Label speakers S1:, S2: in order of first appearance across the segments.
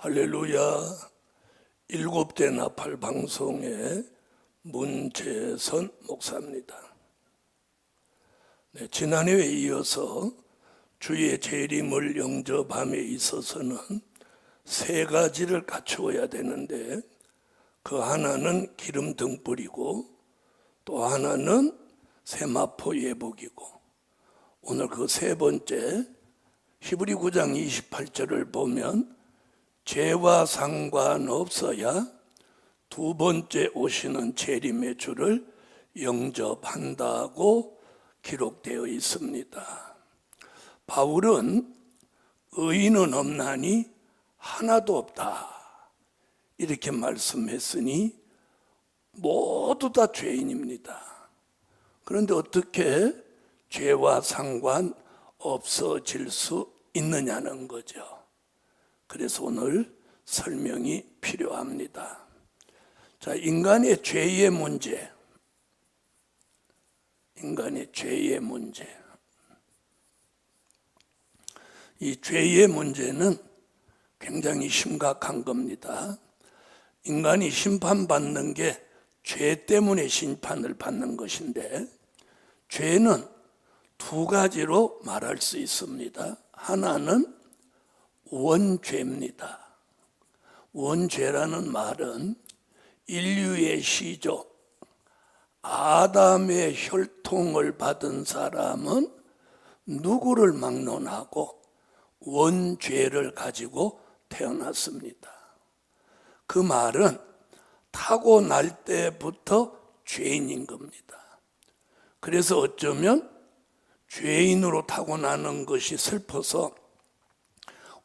S1: 할렐루야. 일곱째 나팔 방송의 문재선 목사입니다. 지난해에 이어서 주의 재림을 영접함에 있어서는 세 가지를 갖추어야 되는데, 그 하나는 기름 등불이고 또 하나는 세마포 예복이고, 오늘 그 세 번째 히브리 9장 28절을 보면 죄와 상관없어야 두 번째 오시는 재림의 주를 영접한다고 기록되어 있습니다. 바울은 의인은 없나니 하나도 없다 이렇게 말씀했으니 모두 다 죄인입니다. 그런데 어떻게 죄와 상관 없어질 수 있느냐는 거죠. 그래서 오늘 설명이 필요합니다. 자, 인간의 죄의 문제. 이 죄의 문제는 굉장히 심각한 겁니다. 인간이 심판받는 게 죄 때문에 심판을 받는 것인데, 죄는 두 가지로 말할 수 있습니다. 하나는 원죄입니다. 원죄라는 말은 인류의 시조 아담의 혈통을 받은 사람은 누구를 막론하고 원죄를 가지고 태어났습니다. 그 말은 타고날 때부터 죄인인 겁니다. 그래서 어쩌면 죄인으로 타고나는 것이 슬퍼서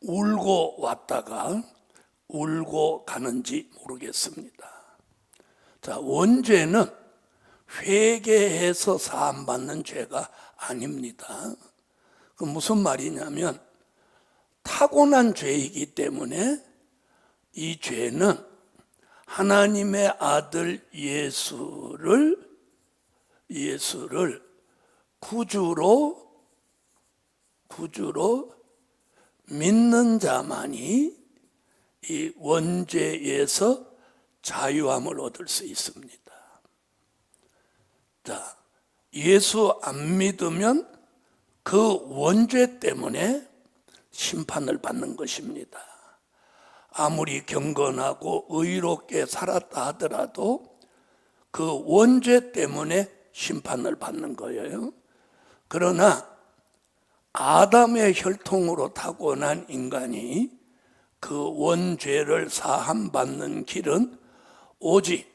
S1: 울고 왔다가 울고 가는지 모르겠습니다. 자, 원죄는 회개해서 사함받는 죄가 아닙니다. 그 무슨 말이냐면, 타고난 죄이기 때문에 이 죄는 하나님의 아들 예수를 구주로 믿는 자만이 이 원죄에서 자유함을 얻을 수 있습니다. 자, 예수 안 믿으면 그 원죄 때문에 심판을 받는 것입니다. 아무리 경건하고 의롭게 살았다 하더라도 그 원죄 때문에 심판을 받는 거예요. 그러나 아담의 혈통으로 타고난 인간이 그 원죄를 사함받는 길은 오직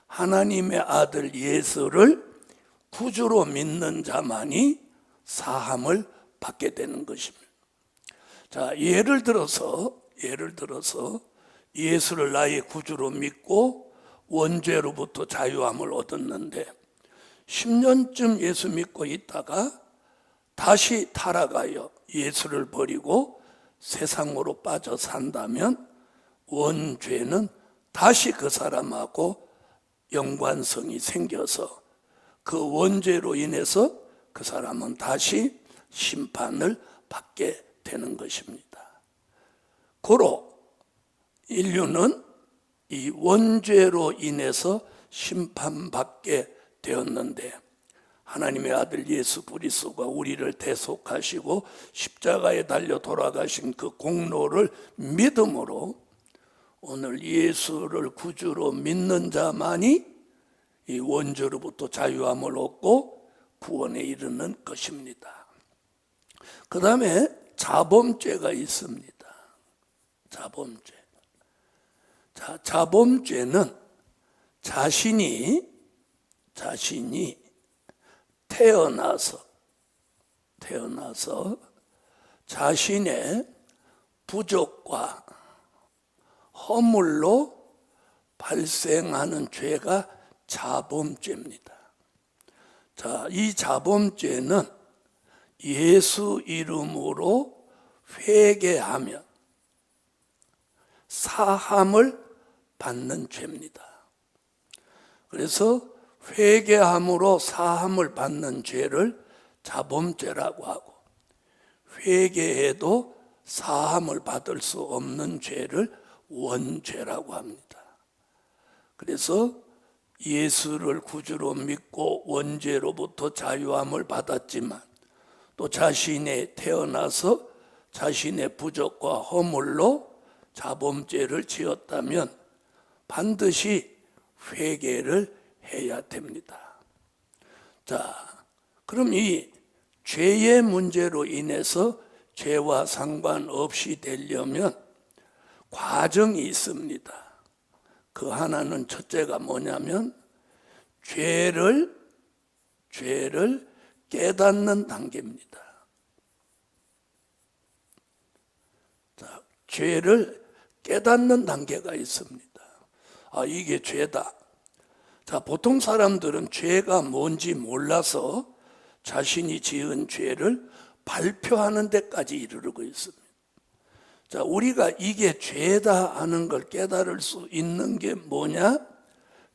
S1: 하나님의 아들 예수를 구주로 믿는 자만이 사함을 받게 되는 것입니다. 자, 예를 들어서 예수를 나의 구주로 믿고 원죄로부터 자유함을 얻었는데 10년쯤 예수 믿고 있다가 다시 타락하여 예수를 버리고 세상으로 빠져 산다면 원죄는 다시 그 사람하고 연관성이 생겨서 그 원죄로 인해서 그 사람은 다시 심판을 받게 되는 것입니다. 고로 인류는 이 원죄로 인해서 심판받게 되었는데, 하나님의 아들 예수 그리스도가 우리를 대속하시고 십자가에 달려 돌아가신 그 공로를 믿음으로 오늘 예수를 구주로 믿는 자만이 이 원죄로부터 자유함을 얻고 구원에 이르는 것입니다. 그 다음에 자범죄가 있습니다. 자범죄. 자, 자범죄는 자신이 태어나서 자신의 부족과 허물로 발생하는 죄가 자범죄입니다. 자, 이 자범죄는 예수 이름으로 회개하면 사함을 받는 죄입니다. 그래서 회개함으로 사함을 받는 죄를 자범죄라고 하고, 회개해도 사함을 받을 수 없는 죄를 원죄라고 합니다. 그래서 예수를 구주로 믿고 원죄로부터 자유함을 받았지만 또 자신이 태어나서 자신의 부족과 허물로 자범죄를 지었다면 반드시 회개를 해야 됩니다. 자, 그럼 이 죄의 문제로 인해서 죄와 상관없이 되려면 과정이 있습니다. 그 하나는 첫째가 뭐냐면 죄를 깨닫는 단계입니다. 자, 죄를 깨닫는 단계가 있습니다. 아, 이게 죄다. 자, 보통 사람들은 죄가 뭔지 몰라서 자신이 지은 죄를 발표하는 데까지 이르르고 있습니다. 자, 우리가 이게 죄다 하는 걸 깨달을 수 있는 게 뭐냐?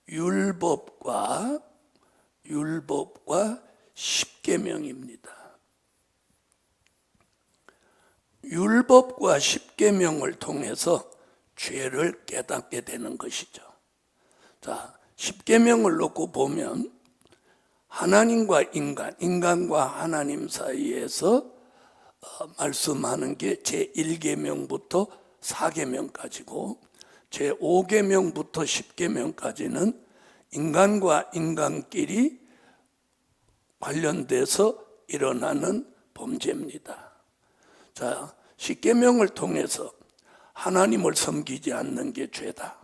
S1: 율법과 십계명입니다. 율법과 십계명을 통해서 죄를 깨닫게 되는 것이죠. 자, 십계명을 놓고 보면 하나님과 인간과 하나님 사이에서 말씀하는 게 제1계명부터 4계명까지고 제5계명부터 10계명까지는 인간과 인간끼리 관련돼서 일어나는 범죄입니다. 자, 10계명을 통해서 하나님을 섬기지 않는 게 죄다.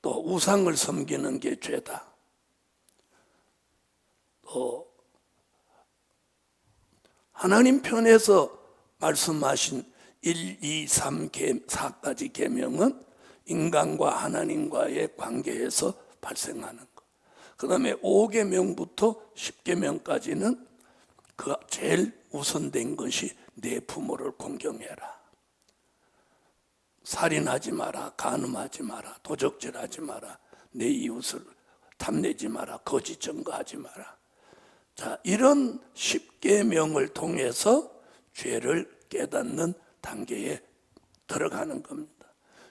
S1: 또 우상을 섬기는 게 죄다. 또 하나님 편에서 말씀하신 1, 2, 3, 4까지 계명은 인간과 하나님과의 관계에서 발생하는 것. 그 다음에 5계명부터 10계명까지는 그 제일 우선된 것이 내 부모를 공경해라. 살인하지 마라. 간음하지 마라. 도적질하지 마라. 내 이웃을 탐내지 마라. 거짓 증거하지 마라. 자, 이런 10계명을 통해서 죄를 깨닫는 단계에 들어가는 겁니다.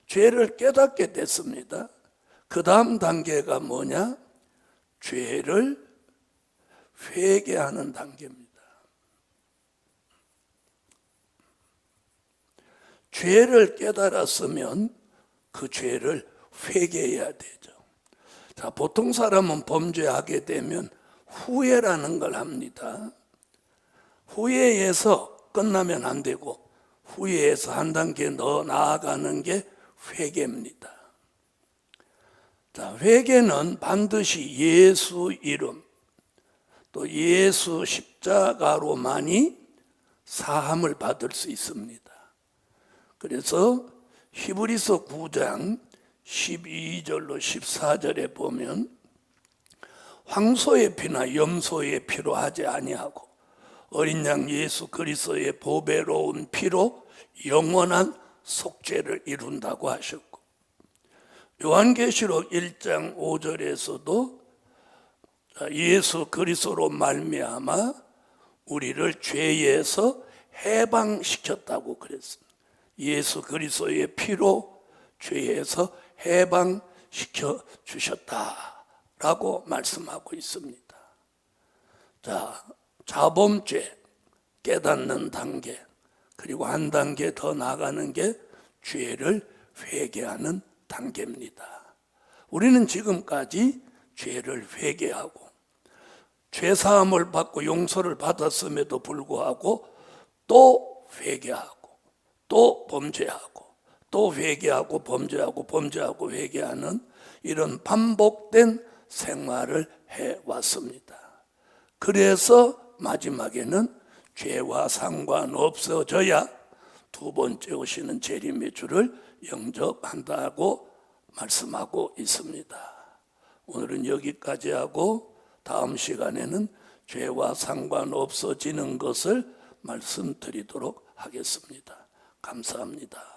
S1: 죄를 깨닫게 됐습니다. 그 다음 단계가 뭐냐? 죄를 회개하는 단계입니다. 죄를 깨달았으면 그 죄를 회개해야 되죠. 자, 보통 사람은 범죄하게 되면 후회라는 걸 합니다. 후회해서 끝나면 안 되고 후회해서 한 단계 더 나아가는 게 회개입니다. 자, 회개는 반드시 예수 이름 또 예수 십자가로만이 사함을 받을 수 있습니다. 그래서 히브리서 9장 12절로 14절에 보면 황소의 피나 염소의 피로 하지 아니하고 어린 양 예수 그리스도의 보배로운 피로 영원한 속죄를 이룬다고 하셨고, 요한계시록 1장 5절에서도 예수 그리스도로 말미암아 우리를 죄에서 해방시켰다고 그랬습니다. 예수 그리스도의 피로 죄에서 해방시켜 주셨다라고 말씀하고 있습니다. 자, 자범죄 깨닫는 단계, 그리고 한 단계 더 나가는 게 죄를 회개하는 단계입니다. 우리는 지금까지 죄를 회개하고 죄사함을 받고 용서를 받았음에도 불구하고 또 회개하고 또 범죄하고 또 회개하고 범죄하고 회개하는 이런 반복된 생활을 해왔습니다. 그래서 마지막에는 죄와 상관없어져야 두 번째 오시는 재림의 주를 영접한다고 말씀하고 있습니다. 오늘은 여기까지 하고 다음 시간에는 죄와 상관없어지는 것을 말씀드리도록 하겠습니다. 감사합니다.